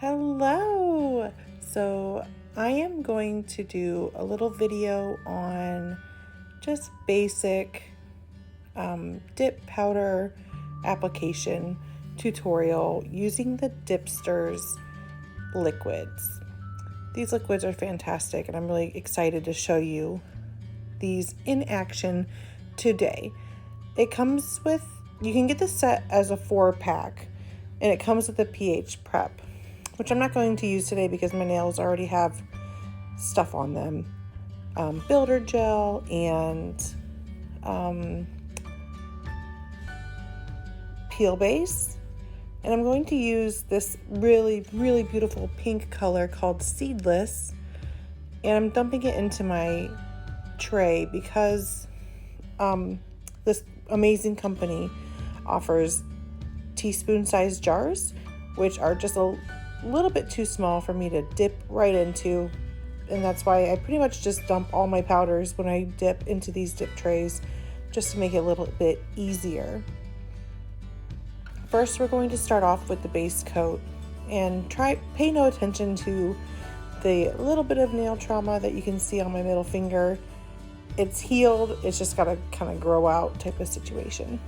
Hello! So I am going to do a little video on just basic dip powder application tutorial using the Dippsters liquids. These liquids are fantastic and I'm really excited to show you these in action today. It comes with, you can get the set as a 4-pack and it comes with a pH prep, which I'm not going to use today because my nails already have stuff on them. Builder gel and peel base. And I'm going to use this really, really beautiful pink color called Seedless. And I'm dumping it into my tray because this amazing company offers teaspoon-sized jars, which are just a little bit too small for me to dip right into, and that's why I pretty much just dump all my powders when I dip into these dip trays, just to make it a little bit easier. First, we're going to start off with the base coat and pay no attention to the little bit of nail trauma that you can see on my middle finger. It's healed, it's just gotta kind of grow out type of situation.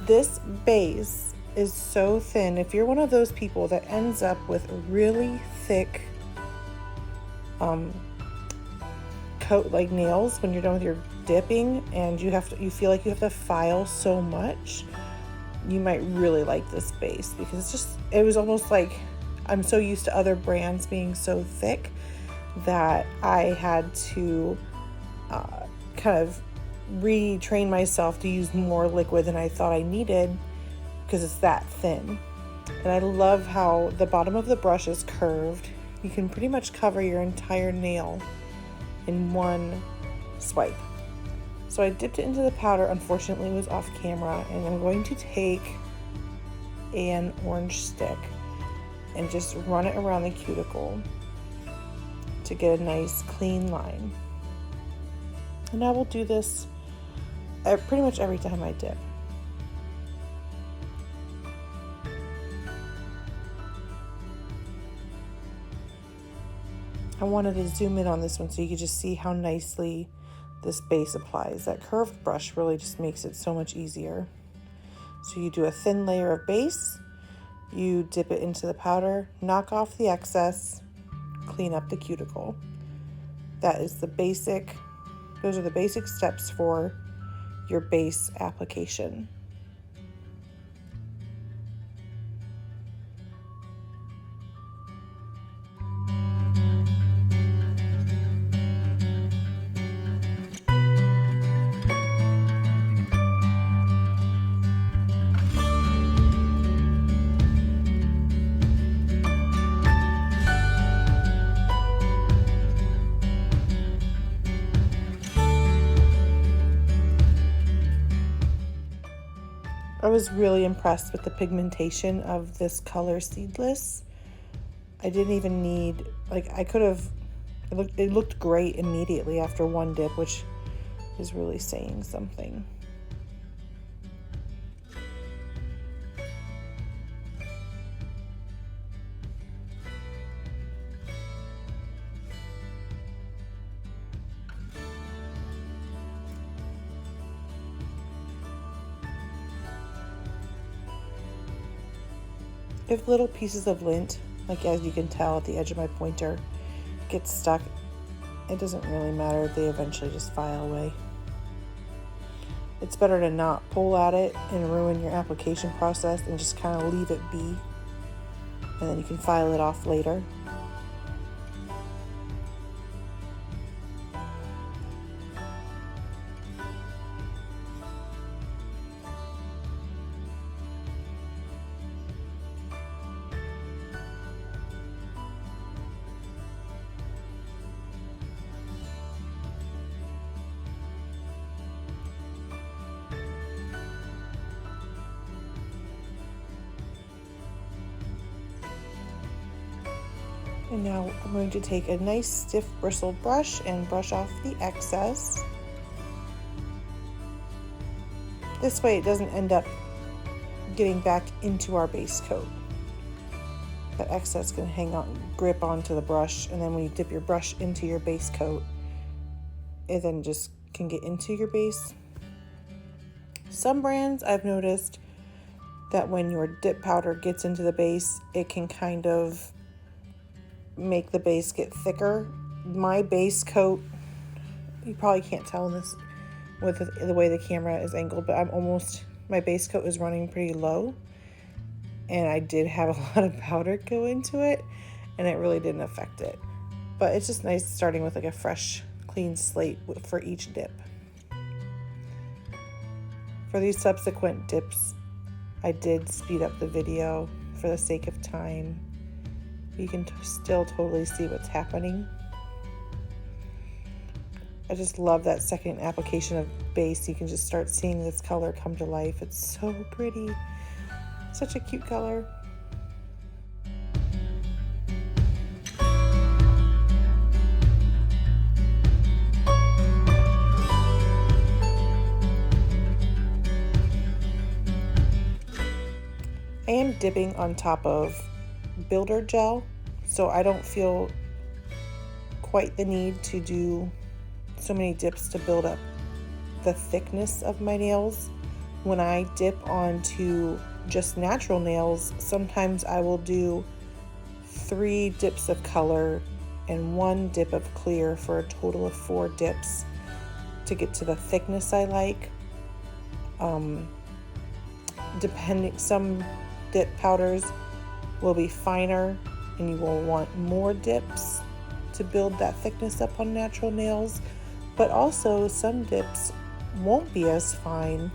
This base is so thin. If you're one of those people that ends up with really thick coat like nails when you're done with your dipping and you feel like you have to file so much, you might really like this base because it was almost like I'm so used to other brands being so thick that I had to kind of retrain myself to use more liquid than I thought I needed because it's that thin. And I love how the bottom of the brush is curved. You can pretty much cover your entire nail in one swipe. So I dipped it into the powder. Unfortunately, it was off camera, and I'm going to take an orange stick and just run it around the cuticle to get a nice clean line. And I will do this pretty much every time I dip. I wanted to zoom in on this one so you could just see how nicely this base applies. That curved brush really just makes it so much easier. So you do a thin layer of base, you dip it into the powder, knock off the excess, clean up the cuticle. That is those are the basic steps for your base application. I was really impressed with the pigmentation of this color Seedless. I didn't even need, it looked great immediately after one dip, which is really saying something. If little pieces of lint, like as you can tell at the edge of my pointer, get stuck, it doesn't really matter. They eventually just file away. It's better to not pull at it and ruin your application process and just kind of leave it be. And then you can file it off later. And now I'm going to take a nice stiff bristled brush and brush off the excess. This way it doesn't end up getting back into our base coat. That excess can grip onto the brush, and then when you dip your brush into your base coat, it then just can get into your base. Some brands I've noticed that when your dip powder gets into the base, it can kind of make the base get thicker. My base coat, you probably can't tell in this with the way the camera is angled, but my base coat is running pretty low, and I did have a lot of powder go into it, and it really didn't affect it. But it's just nice starting with like a fresh, clean slate for each dip. For these subsequent dips, I did speed up the video for the sake of time. You can still totally see what's happening. I just love that second application of base. You can just start seeing this color come to life. It's so pretty. Such a cute color. I am dipping on top of builder gel, so I don't feel quite the need to do so many dips to build up the thickness of my nails. When I dip onto just natural nails, sometimes I will do 3 dips of color and 1 dip of clear for a total of 4 dips to get to the thickness I like. Some dip powders will be finer and you will want more dips to build that thickness up on natural nails, but also some dips won't be as fine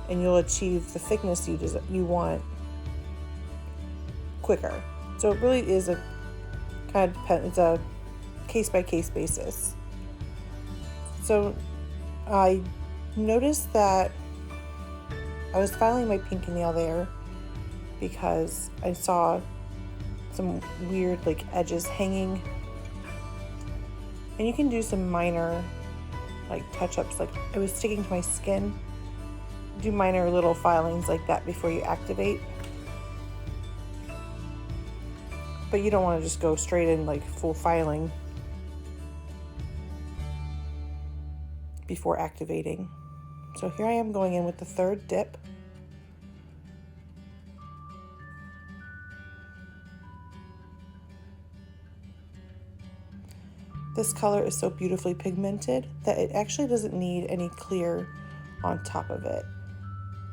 and you'll achieve the thickness you want quicker. So it really is it's a case-by-case basis. So I noticed that I was filing my pink nail there because I saw some weird like edges hanging, and you can do some minor like touch-ups, like it was sticking to my skin. Do minor little filings like that before you activate, but you don't want to just go straight in like full filing before activating. So here I am going in with the 3rd dip. This color is so beautifully pigmented that it actually doesn't need any clear on top of it.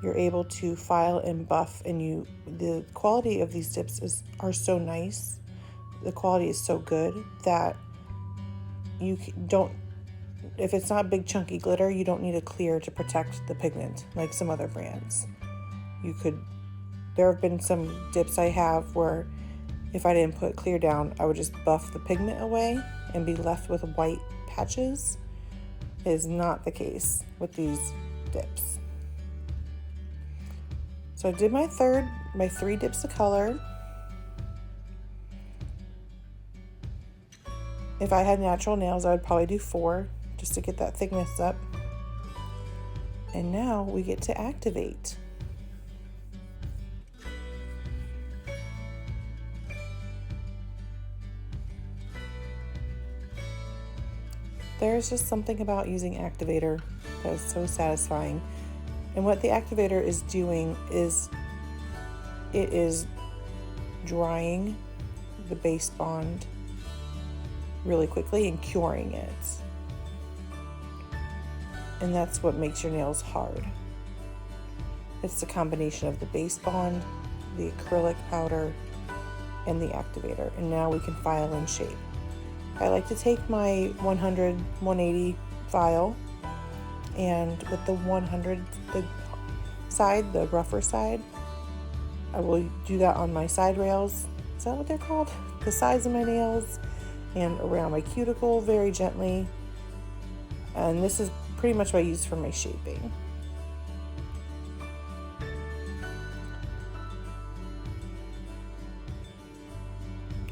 You're able to file and buff, and the quality of these dips are so nice. The quality is so good that you don't, if it's not big chunky glitter, you don't need a clear to protect the pigment like some other brands. There have been some dips I have where if I didn't put clear down, I would just buff the pigment away and be left with white patches. It is not the case with these dips. So I did my 3 dips of color. If I had natural nails, I would probably do 4 just to get that thickness up. And now we get to activate. There's just something about using activator that is so satisfying. And what the activator is doing is it is drying the base bond really quickly and curing it. And that's what makes your nails hard. It's the combination of the base bond, the acrylic powder, and the activator. And now we can file and shape. I like to take my 100, 180 file, and with the 100, the rougher side, I will do that on my side rails. Is that what they're called? The sides of my nails and around my cuticle very gently. And this is pretty much what I use for my shaping.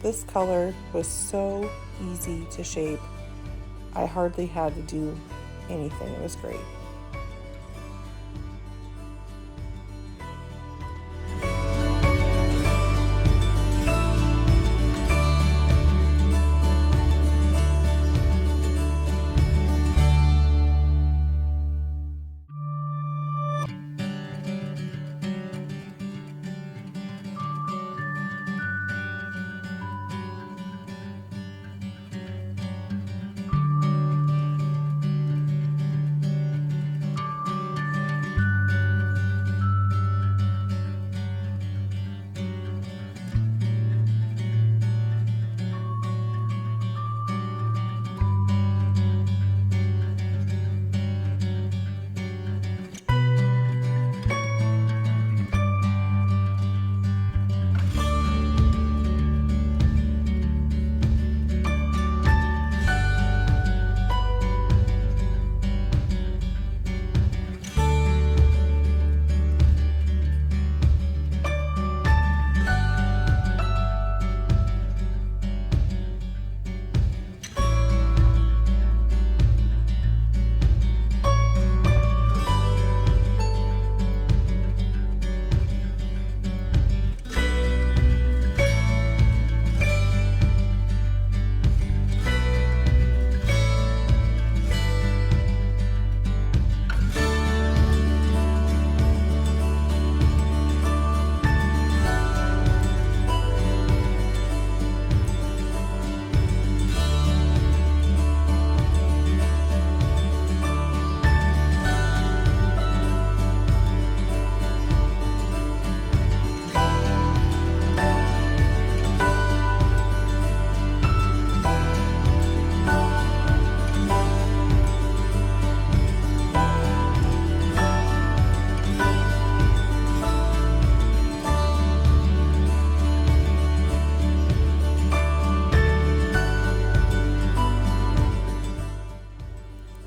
This color was so easy to shape. I hardly had to do anything. It was great.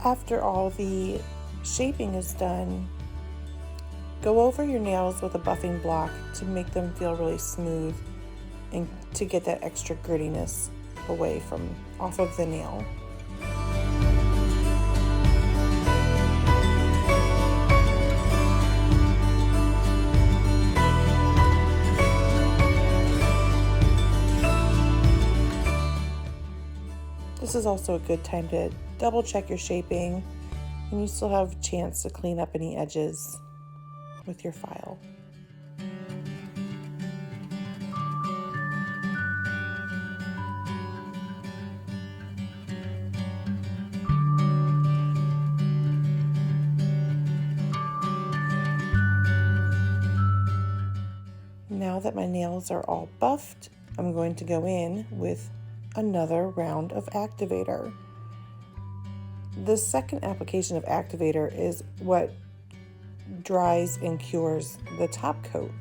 After all the shaping is done, go over your nails with a buffing block to make them feel really smooth and to get that extra grittiness away from off of the nail. This is also a good time to double check your shaping, and you still have a chance to clean up any edges with your file. Now that my nails are all buffed, I'm going to go in with another round of activator. The second application of activator is what dries and cures the top coat.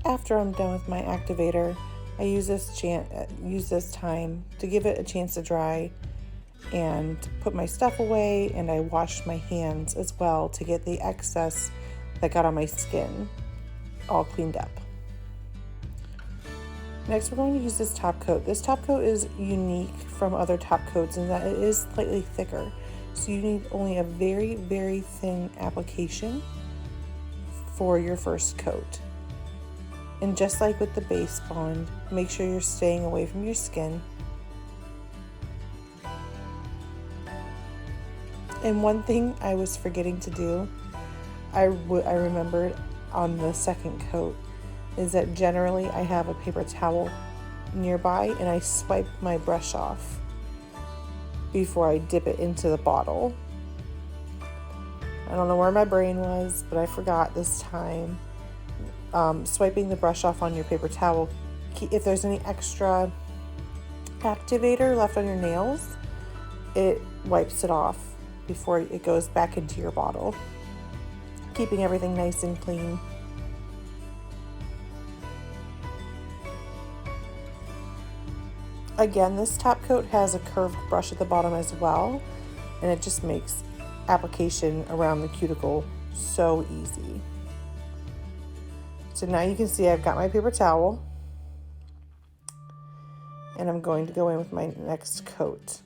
After I'm done with my activator, I use this time to give it a chance to dry and put my stuff away, and I wash my hands as well to get the excess that got on my skin all cleaned up. Next, we're going to use this top coat. This top coat is unique from other top coats in that it is slightly thicker, so you need only a very, very thin application for your first coat. And just like with the base bond, make sure you're staying away from your skin. And one thing I was forgetting to do, I remembered on the second coat, is that generally I have a paper towel nearby and I swipe my brush off before I dip it into the bottle. I don't know where my brain was, but I forgot this time. Swiping the brush off on your paper towel, if there's any extra activator left on your nails, it wipes it off before it goes back into your bottle, keeping everything nice and clean. Again, this top coat has a curved brush at the bottom as well, and it just makes application around the cuticle so easy. So now you can see I've got my paper towel, and I'm going to go in with my next coat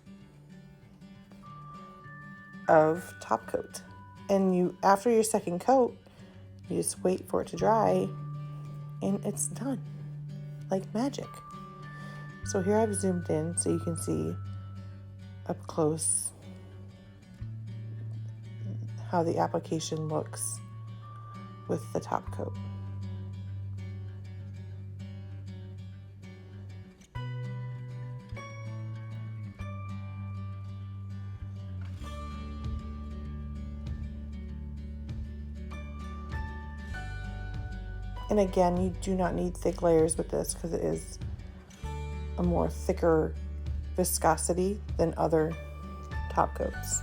of top coat. And after your second coat, you just wait for it to dry and it's done, like magic. So here I've zoomed in so you can see up close how the application looks with the top coat. And again, you do not need thick layers with this because it is a more thicker viscosity than other top coats.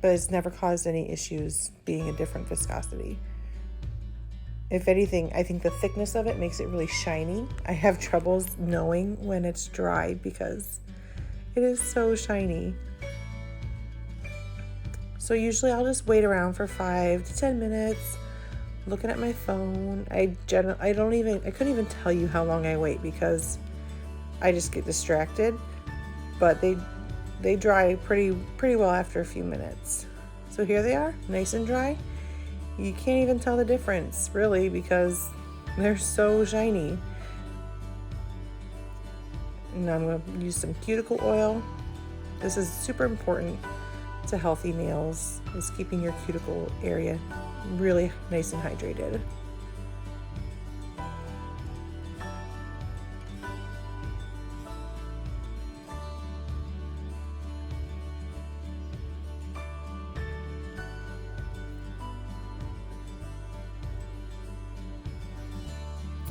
But it's never caused any issues being a different viscosity. If anything, I think the thickness of it makes it really shiny. I have troubles knowing when it's dry because it is so shiny. So usually I'll just wait around for 5 to 10 minutes. Looking at my phone. I couldn't even tell you how long I wait because I just get distracted. But they dry pretty well after a few minutes. So here they are, nice and dry. You can't even tell the difference really because they're so shiny. Now I'm going to use some cuticle oil. This is super important to healthy nails, is keeping your cuticle area really nice and hydrated.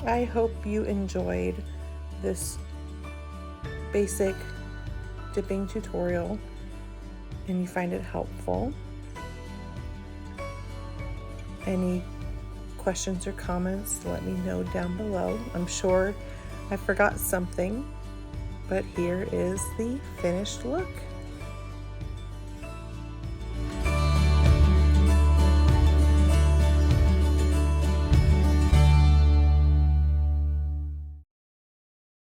I hope you enjoyed this basic dipping tutorial and you find it helpful. Any questions or comments, let me know down below. I'm sure I forgot something, but here is the finished look.